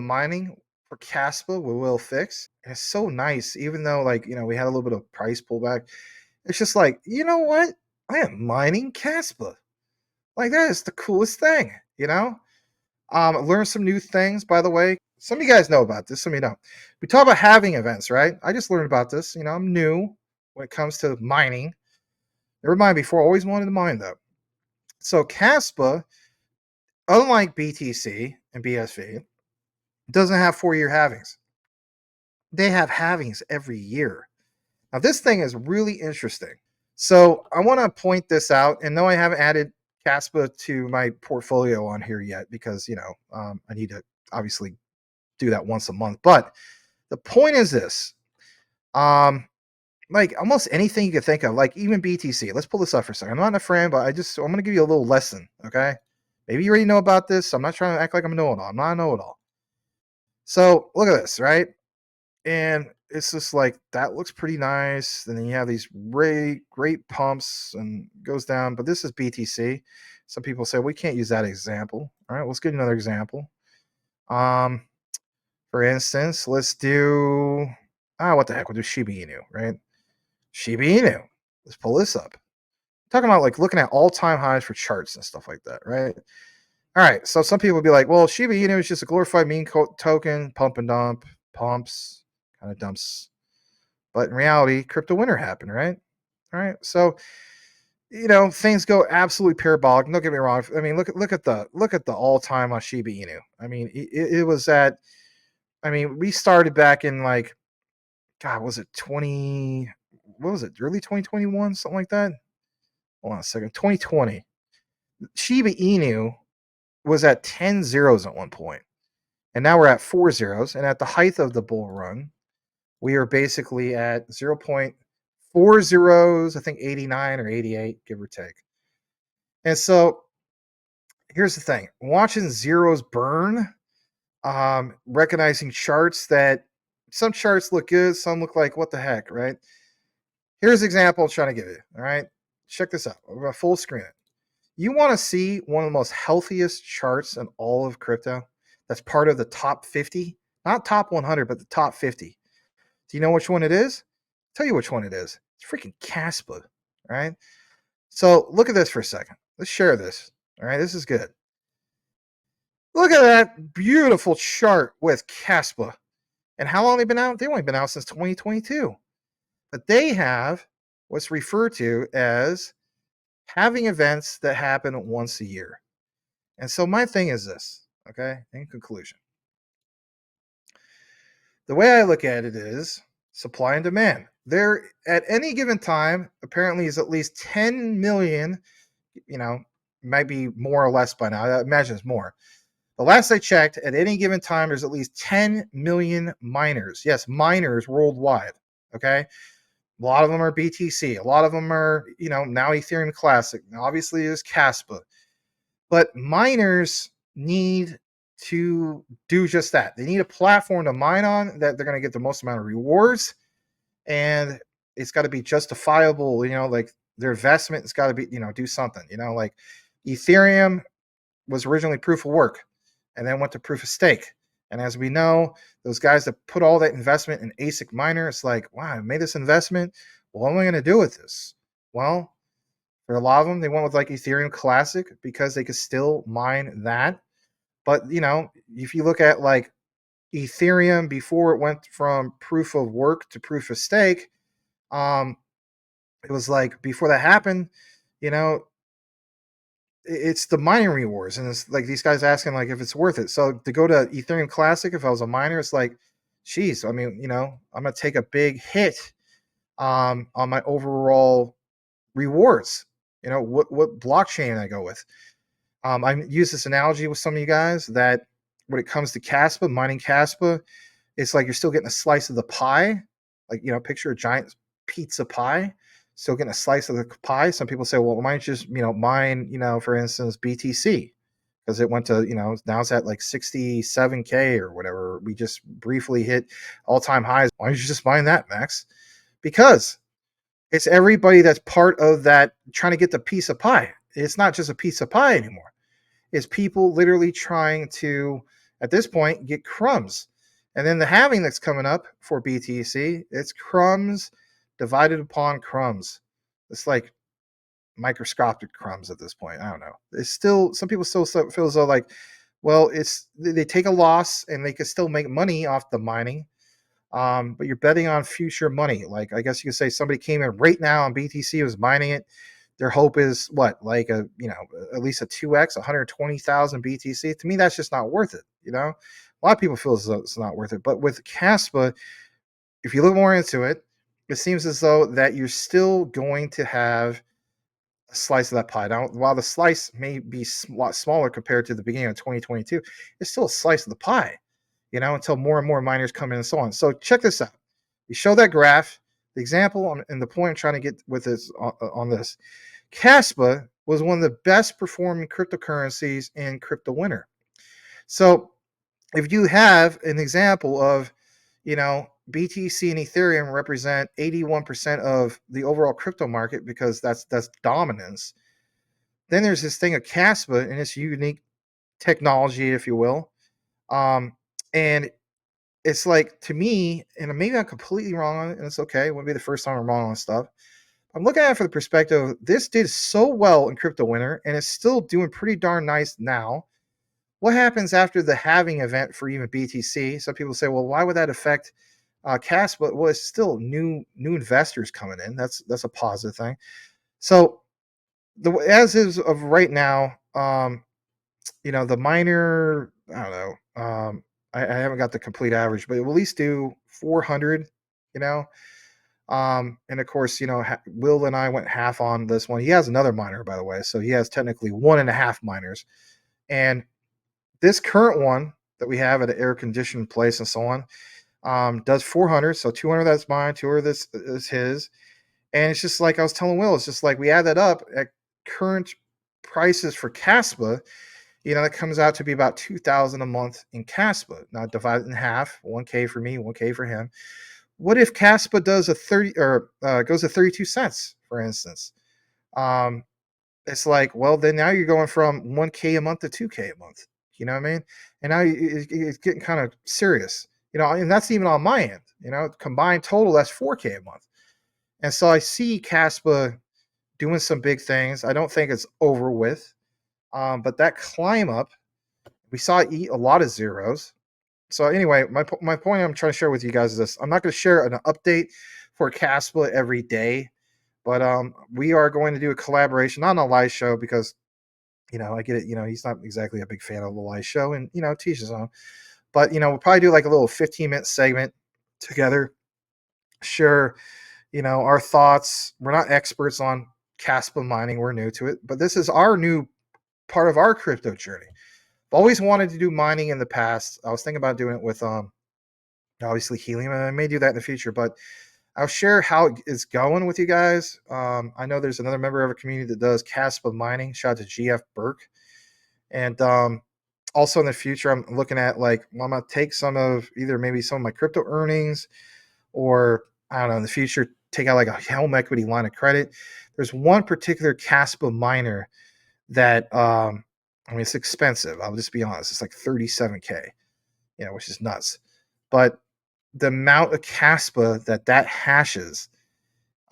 the mining for Kaspa will fix. And it's so nice, even though like we had a little bit of price pullback. It's just like, you know what? I am mining Kaspa. Like that is the coolest thing, you know? Learn some new things, by the way. Some of you guys know about this, some of you don't. We talk about halving events, right? I just learned about this. I'm new when it comes to mining. Never mind before, always wanted to mine though. So Kaspa, unlike BTC and BSV, doesn't have 4-year halvings. They have halvings every year. Now, this thing is really interesting. So I want to point this out. And no, I haven't added Kaspa to my portfolio on here yet because, I need to obviously do that once a month. But the point is this. Like almost anything you could think of, like even BTC. Let's pull this up for a second. I'm not a fan, but I'm going to give you a little lesson, okay? Maybe you already know about this. I'm not trying to act like I'm a know-it-all. I'm not a know-it-all. So look at this, right? And it's just like that looks pretty nice. And then you have these great pumps and goes down. But this is BTC. Some people say we can't use that example. All right, let's get another example. For instance, let's do what the heck? We'll do Shiba Inu, right? Shiba Inu. Let's pull this up. Talking about like looking at all-time highs for charts and stuff like that, right? All right. So some people will be like, well, Shiba Inu is just a glorified meme token, pump and dump, pumps, kind of dumps. But in reality, crypto winter happened, right? All right. So things go absolutely parabolic. Don't get me wrong. I mean, look at the all-time on Shiba Inu. I mean, it was at. I mean, we started back in like, God, was it 20? What was it? Early 2021, something like that. Hold on a second. 2020. Shiba Inu was at 10 zeros at one point, and now we're at 4 zeros. And at the height of the bull run, we are basically at 0.4 zeros, I think 89 or 88, give or take. And so here's the thing: watching zeros burn, recognizing charts that some charts look good, some look like what the heck, right? Here's an example I'm trying to give you. All right, check this out. We're going to full screen it. You want to see one of the most healthiest charts in all of crypto that's part of the top 50, not top 100, but the top 50. Do you know which one it is? I'll tell you which one it is. It's freaking Kaspa, all right? So look at this for a second. Let's share this, all right? This is good. Look at that beautiful chart with Kaspa. And how long they've been out? They've only been out since 2022. But they have what's referred to as having events that happen once a year. And so my thing is this, okay, in conclusion. The way I look at it is supply and demand. There, at any given time, apparently is at least 10 million, might be more or less by now. I imagine it's more. The last I checked, at any given time, there's at least 10 million miners. Yes, miners worldwide, okay? A lot of them are BTC. A lot of them are, now Ethereum Classic. Now, obviously, there's Kaspa. But miners need to do just that. They need a platform to mine on that they're going to get the most amount of rewards. And it's got to be justifiable, like their investment has got to be, do something, like Ethereum was originally proof of work and then went to proof of stake. And as we know, those guys that put all that investment in ASIC miner, it's like, wow, I made this investment. Well, what am I going to do with this? Well, for a lot of them, they went with like Ethereum Classic because they could still mine that. But, if you look at like Ethereum before it went from proof of work to proof of stake, it was like before that happened, it's the mining rewards. And it's like these guys asking like if it's worth it. So to go to Ethereum Classic, if I was a miner, it's like, geez, I mean, I'm going to take a big hit on my overall rewards. What blockchain I go with. I use this analogy with some of you guys that when it comes to Kaspa, mining Kaspa, it's like you're still getting a slice of the pie. Like, picture a giant pizza pie, still getting a slice of the pie. Some people say, well, why don't you just, mine, for instance, BTC, because it went to, now it's at like 67K or whatever. We just briefly hit all-time highs. Why don't you just mine that, Max? Because it's everybody that's part of that trying to get the piece of pie. It's not just a piece of pie anymore. It's people literally trying to At this point, get crumbs. And then the halving that's coming up for BTC, it's crumbs divided upon crumbs. It's like microscopic crumbs at this point. I don't know. It's still, some people still feel as though like, well, it's, they take a loss and they can still make money off the mining. But you're betting on future money. Like, I guess you could say somebody came in right now on BTC, was mining it. Their hope is what, like a, you know, at least a 2x, 120,000 BTC. To me, that's just not worth it. You know, a lot of people feel as though it's not worth it. But with Kaspa, if you look more into it, it seems as though that you're still going to have a slice of that pie. Now, while the slice may be a lot smaller compared to the beginning of 2022, it's still a slice of the pie, you know, until more and more miners come in and so on. So check this out. You show that graph. The example and the point I'm trying to get with this on this, Kaspa was one of the best performing cryptocurrencies in crypto winter. So if you have an example of, you know, BTC and Ethereum represent 81% of the overall crypto market because that's dominance. Then there's this thing of Kaspa and its unique technology, if you will. And it's like, to me, and maybe I'm completely wrong on it, and it's okay. It wouldn't be the first time I'm wrong on stuff. I'm looking at it from the perspective of this did so well in crypto winter and it's still doing pretty darn nice now. What happens after the halving event for even BTC? Some people say, well, why would that affect Kaspa? Well, it's still new investors coming in. That's a positive thing. So the as is of right now, you know, the miner, I don't know. I haven't got the complete average, but it will at least do 400. You know, and of course, you know, Will and I went half on this one. He has another miner, by the way, so he has technically 1.5 miners, and this current one that we have at an air conditioned place and so on does 400. So 200 that's mine, 200 this is his. And it's just like I was telling Will, it's just like we add that up at current prices for Kaspa, you know, that comes out to be about 2,000 a month in Kaspa. Now divided in half, 1K for me, 1K for him. What if Kaspa does a 30 or goes to 32 cents, for instance? It's like, well, then now you're going from 1K a month to 2K a month. You know what I mean? And now it's getting kind of serious, you know, and that's even on my end, you know, combined total, that's 4K a month. And so I see Kaspa doing some big things. I don't think it's over with, but that climb up, we saw it eat a lot of zeros. So anyway, my point I'm trying to share with you guys is this. I'm not going to share an update for Kaspa every day, but we are going to do a collaboration, not on a live show because, you know, I get it. You know, he's not exactly a big fan of the live show, and you know, teach his own. But you know, we'll probably do like a little 15-minute segment together. Share, you know, our thoughts. We're not experts on Kaspa mining. We're new to it, but this is our new part of our crypto journey. I've always wanted to do mining in the past. I was thinking about doing it with obviously helium, and I may do that in the future, but I'll share how it's going with you guys. I know there's another member of a community that does Kaspa mining. Shout out to GF Burke. And also in the future, I'm looking at like, well, I'm going to take some of either maybe some of my crypto earnings or I don't know, in the future, take out like a home equity line of credit. There's one particular Kaspa miner that, I mean, it's expensive. I'll just be honest. It's like 37K, you know, which is nuts. But the amount of Kaspa that hashes,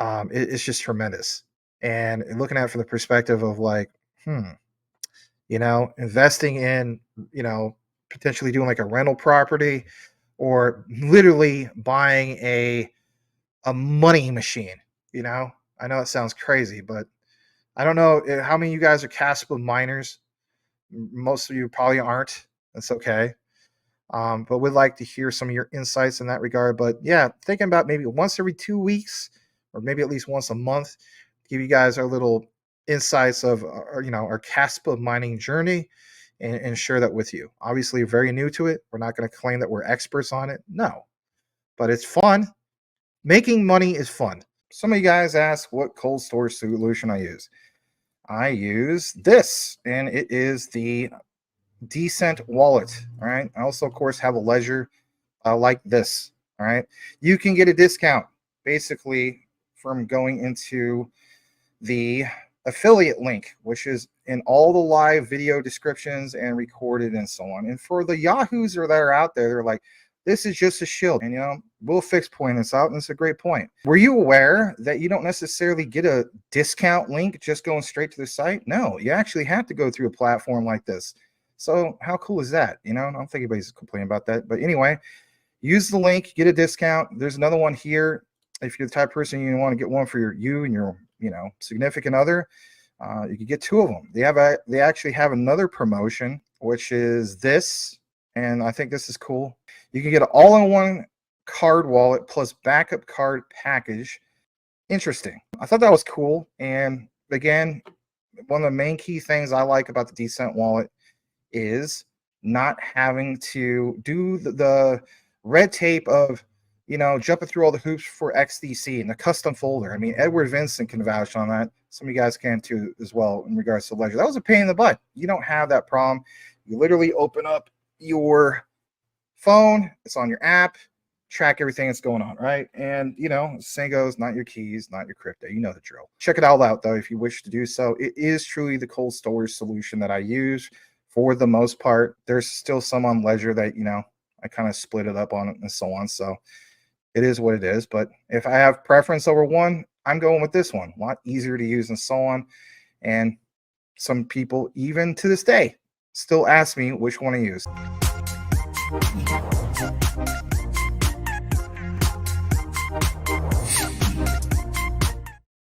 it's just tremendous. And looking at it from the perspective of like, you know, investing in, you know, potentially doing like a rental property or literally buying a money machine, you know. I know it sounds crazy, but I don't know how many of you guys are Kaspa miners. Most of you probably aren't. That's okay. But we'd like to hear some of your insights in that regard. But yeah, thinking about maybe once every 2 weeks or maybe at least once a month, give you guys our little insights of our, you know, our Kaspa mining journey and share that with you. Obviously, very new to it. We're not going to claim that we're experts on it. No, but it's fun. Making money is fun. Some of you guys ask what cold storage solution I use. I use this, and it is the Decent wallet. All right. I also, of course, have a ledger like this. All right. You can get a discount basically from going into the affiliate link, which is in all the live video descriptions and recorded and so on. And for the yahoos that are out there, they're like, this is just a shield, and we'll fix point this out, and it's a great point. Were you aware that you don't necessarily get a discount link just going straight to the site? No, you actually have to go through a platform like this. So how cool is that? I don't think anybody's complaining about that. But anyway, use the link, get a discount. There's another one here. If you're the type of person you want to get one for you and your significant other, you can get 2 of them. They actually have another promotion, which is this, and I think this is cool. You can get an all-in-one card wallet plus backup card package. Interesting. I thought that was cool. And again, one of the main key things I like about the Descent wallet is not having to do the red tape of jumping through all the hoops for XDC and the custom folder. I mean, Edward Vincent can vouch on that. Some of you guys can too as well in regards to Ledger. That was a pain in the butt. You don't have that problem. You literally open up your phone, it's on your app, track everything that's going on, right? And saying goes, not your keys, not your crypto. You know the drill. Check it all out though if you wish to do so. It is truly the cold storage solution that I use for the most part. There's still some on Ledger that I kind of split it up on it and so on. So it is what it is. But if I have preference over one, I'm going with this one. A lot easier to use and so on. And some people, even to this day, still ask me which one to use.